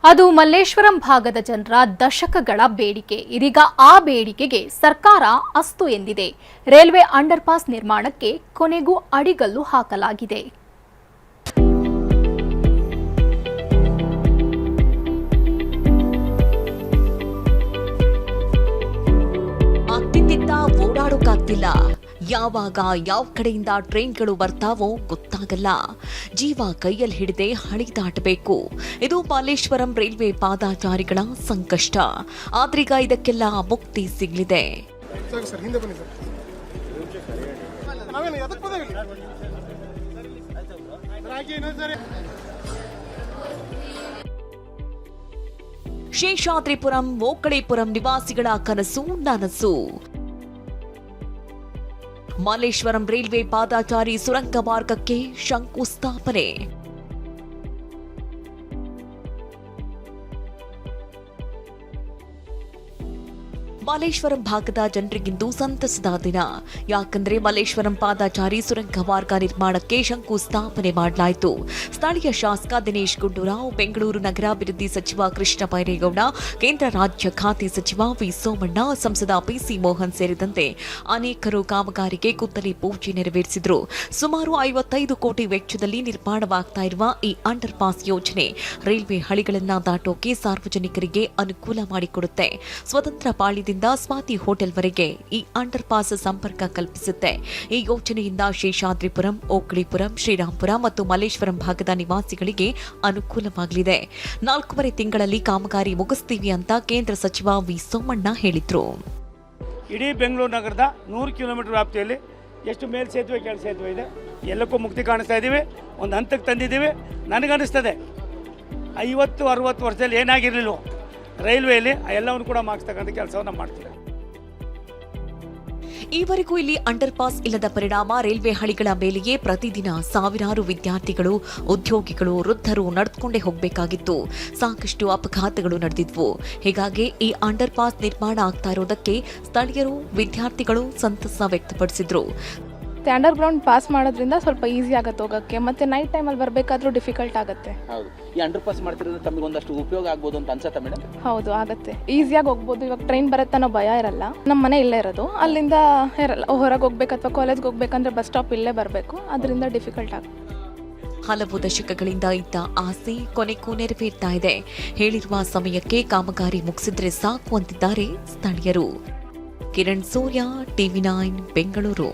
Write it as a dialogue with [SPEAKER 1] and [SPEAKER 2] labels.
[SPEAKER 1] ಅದು ಮಲ್ಲೇಶ್ವರಂ ಭಾಗದ ಜನರ ದಶಕಗಳ ಬೇಡಿಕೆ. ಇದೀಗ ಆ ಬೇಡಿಕೆಗೆ ಸರ್ಕಾರ ಅಸ್ತು ಎಂದಿದೆ. ರೈಲ್ವೆ ಅಂಡರ್ ಪಾಸ್ ನಿರ್ಮಾಣಕ್ಕೆ ಕೊನೆಗೂ ಅಡಿಗಲ್ಲು ಹಾಕಲಾಗಿದೆ.
[SPEAKER 2] ಅತ್ತಿತ್ತ ಓಡಾಡೋಕಾಗ್ತಿಲ್ಲ. ಯಾವಾಗ ಯಾವ ಕಡೆಯಿಂದ ಟ್ರೈನ್ಗಳು ಬರ್ತಾವೋ ಗೊತ್ತಾಗಲ್ಲ. ಜೀವ ಕೈಯಲ್ಲಿ ಹಿಡಿದೇ ಹಳಿ ದಾಟಬೇಕು. ಇದು ಮಲ್ಲೇಶ್ವರಂ ರೈಲ್ವೆ ಪಾದಾಚಾರಿಗಳ ಸಂಕಷ್ಟ. ಆದ್ರೀಗ ಇದಕ್ಕೆಲ್ಲ ಮುಕ್ತಿ ಸಿಗಲಿದೆ. ಶೇಷಾದ್ರಿಪುರಂ ಓಕಳೀಪುರಂ ನಿವಾಸಿಗಳ ಕನಸು ನನಸು. ಮಲ್ಲೇಶ್ವರಂ ರೈಲ್ವೆ ಪಾದಾಚಾರಿ ಸುರಂಗ ಮಾರ್ಗಕ್ಕೆ ಶಂಕುಸ್ಥಾಪನೆ. ಮಲ್ಲೇಶ್ವರಂ ಭಾಗದ ಜನರಿಗಿಂದು ಸಂತಸದ ದಿನ. ಯಾಕಂದ್ರೆ ಮಲ್ಲೇಶ್ವರಂ ಪಾದಾಚಾರಿ ಸುರಂಗ ಮಾರ್ಗ ನಿರ್ಮಾಣಕ್ಕೆ ಶಂಕುಸ್ಥಾಪನೆ ಮಾಡಲಾಯಿತು. ಸ್ಥಳೀಯ ಶಾಸಕ ದಿನೇಶ್ ಗುಂಡೂರಾವ್, ಬೆಂಗಳೂರು ನಗರಾಭಿವೃದ್ಧಿ ಸಚಿವ ಕೃಷ್ಣ ಬೈರೇಗೌಡ, ಕೇಂದ್ರ ರಾಜ್ಯ ಖಾತೆ ಸಚಿವ ವಿ ಸೋಮಣ್ಣ, ಸಂಸದ ಪಿಸಿ ಮೋಹನ್ ಸೇರಿದಂತೆ ಅನೇಕರು ಕಾಮಗಾರಿಗೆ ಗುದ್ದಲಿ ಪೂಜೆ ನೆರವೇರಿಸಿದರು. ಸುಮಾರು 55 ಕೋಟಿ ವೆಚ್ಚದಲ್ಲಿ ನಿರ್ಮಾಣವಾಗ್ತಾ ಇರುವ ಈ ಅಂಡರ್ ಪಾಸ್ ಯೋಜನೆ ರೈಲ್ವೆ ಹಳಿಗಳನ್ನು ದಾಟೋಕೆ ಸಾರ್ವಜನಿಕರಿಗೆ ಅನುಕೂಲ ಮಾಡಿಕೊಡುತ್ತೆ. ಸ್ವತಂತ್ರ ಪಾಳ್ಯದಿಂದ ಸ್ವಾತಿ ಹೋಟೆಲ್ವರೆಗೆ ಈ ಅಂಡರ್ ಪಾಸ್ ಸಂಪರ್ಕ ಕಲ್ಪಿಸುತ್ತೆ. ಈ ಯೋಜನೆಯಿಂದ ಶೇಷಾದ್ರಿಪುರಂ, ಓಕಳೀಪುರಂ, ಶ್ರೀರಾಂಪುರ ಮತ್ತು ಮಲ್ಲೇಶ್ವರಂ ಭಾಗದ ನಿವಾಸಿಗಳಿಗೆ ಅನುಕೂಲವಾಗಲಿದೆ. 4.5 ತಿಂಗಳಲ್ಲಿ ಕಾಮಗಾರಿ ಮುಗಿಸ್ತೀವಿ ಅಂತ ಕೇಂದ್ರ ಸಚಿವ ವಿ ಸೋಮಣ್ಣ ಹೇಳಿದ್ರು.
[SPEAKER 3] ಇಡೀ ಬೆಂಗಳೂರು ನಗರದ 100 ಕಿಲೋಮೀಟರ್ ವ್ಯಾಪ್ತಿಯಲ್ಲಿ ಎಷ್ಟು ಮೇಲ್ ಸೇತುವೆ ಕೆಳ ಸೇತುವೆ ಇದೆ, ಎಲ್ಲಕ್ಕೂ ಮುಕ್ತಿ ಕಾಣಿಸ್ತಾ ಇದ್ದೀವಿ. ಒಂದು ಹಂತಕ್ಕೆ ತಂದಿದ್ದೀವಿ. ನನಗನ್ನಿಸ್ತದೆ 50-60 ವರ್ಷದಲ್ಲಿ ಏನಾಗಿರಲಿಲ್ಲ ರೈಲ್ವೆಯಲ್ಲಿ ಎಲ್ಲವನ್ನು ಕೂಡ ಮಾಡಿಸ್ತಕ್ಕಂಥ ಕೆಲಸವನ್ನು ಮಾಡ್ತೀವಿ.
[SPEAKER 2] ಈವರೆಗೂ ಇಲ್ಲಿ ಅಂಡರ್ ಪಾಸ್ ಇಲ್ಲದ ಪರಿಣಾಮ ರೈಲ್ವೆ ಹಳಿಗಳ ಮೇಲೆಯೇ ಪ್ರತಿದಿನ ಸಾವಿರಾರು ವಿದ್ಯಾರ್ಥಿಗಳು, ಉದ್ಯೋಗಿಗಳು, ವೃದ್ಧರು ನಡೆದುಕೊಂಡೇ ಹೋಗಬೇಕಾಗಿತ್ತು. ಸಾಕಷ್ಟು ಅಪಘಾತಗಳು ನಡೆದಿದ್ವು. ಹೀಗಾಗಿ ಈ ಅಂಡರ್ ಪಾಸ್ ನಿರ್ಮಾಣ ಆಗ್ತಾ ಇರೋದಕ್ಕೆ ಸ್ಥಳೀಯರು, ವಿದ್ಯಾರ್ಥಿಗಳು ಸಂತಸ ವ್ಯಕ್ತಪಡಿಸಿದ್ರು.
[SPEAKER 4] ಅಂಡರ್ ಗ್ರೌಂಡ್ ಪಾಸ್ ಮಾಡೋದ್ರಿಂದ ಸ್ವಲ್ಪ ಈಸಿ ಆಗುತ್ತೆ ಹೋಗೋಕ್ಕೆ, ಮತ್ತೆ ನೈಟ್ ಟೈಮಲ್ಲಿ ಬರಬೇಕಾದ್ರೂ ಡಿಫಿಕಲ್ಟ್ ಆಗುತ್ತೆ.
[SPEAKER 5] ಹೌದು, ಈ ಅಂಡರ್ ಪಾಸ್ ಮಾಡ್ತಿರೋದು ತಮಗೆ ಒಂದಷ್ಟು ಉಪಯೋಗ ಆಗ್ಬೋದು ಅಂತ ಅನ್ಸುತ್ತಾ ಮೇಡಮ್?
[SPEAKER 4] ಹೌದು, ಆಗುತ್ತೆ. ಈಸಿಯಾಗಿ ಹೋಗ್ಬೋದು. ಇವಾಗ ಟ್ರೈನ್ ಬರುತ್ತೆ ಅನ್ನೋ ಭಯ ಇರಲ್ಲ. ನಮ್ಮ ಮನೆ ಇಲ್ಲೇ ಇರೋದು, ಅಲ್ಲಿಂದ ಹೊರಗೆ ಹೋಗ್ಬೇಕು ಅಥವಾ ಕಾಲೇಜ್ಗೆ ಹೋಗ್ಬೇಕಂದ್ರೆ ಬಸ್ ಸ್ಟಾಪ್ ಇಲ್ಲೇ ಬರಬೇಕು. ಅದರಿಂದ ಡಿಫಿಕಲ್ಟ್ ಆಗುತ್ತೆ.
[SPEAKER 2] ಹಲವು ದಶಕಗಳಿಂದ ಇದ್ದ ಆಸೆ ಕೊನೆಗೂ ನೆರವೇರ್ತಾ ಇದೆ. ಹೇಳಿರುವ ಸಮಯಕ್ಕೆ ಕಾಮಗಾರಿ ಮುಗಿಸಿದ್ರೆ ಸಾಕು ಅಂತಿದ್ದಾರೆ ಸ್ಥಳೀಯರು. ಕಿರಣ್ ಸೂರ್ಯ, TV9 ಬೆಂಗಳೂರು.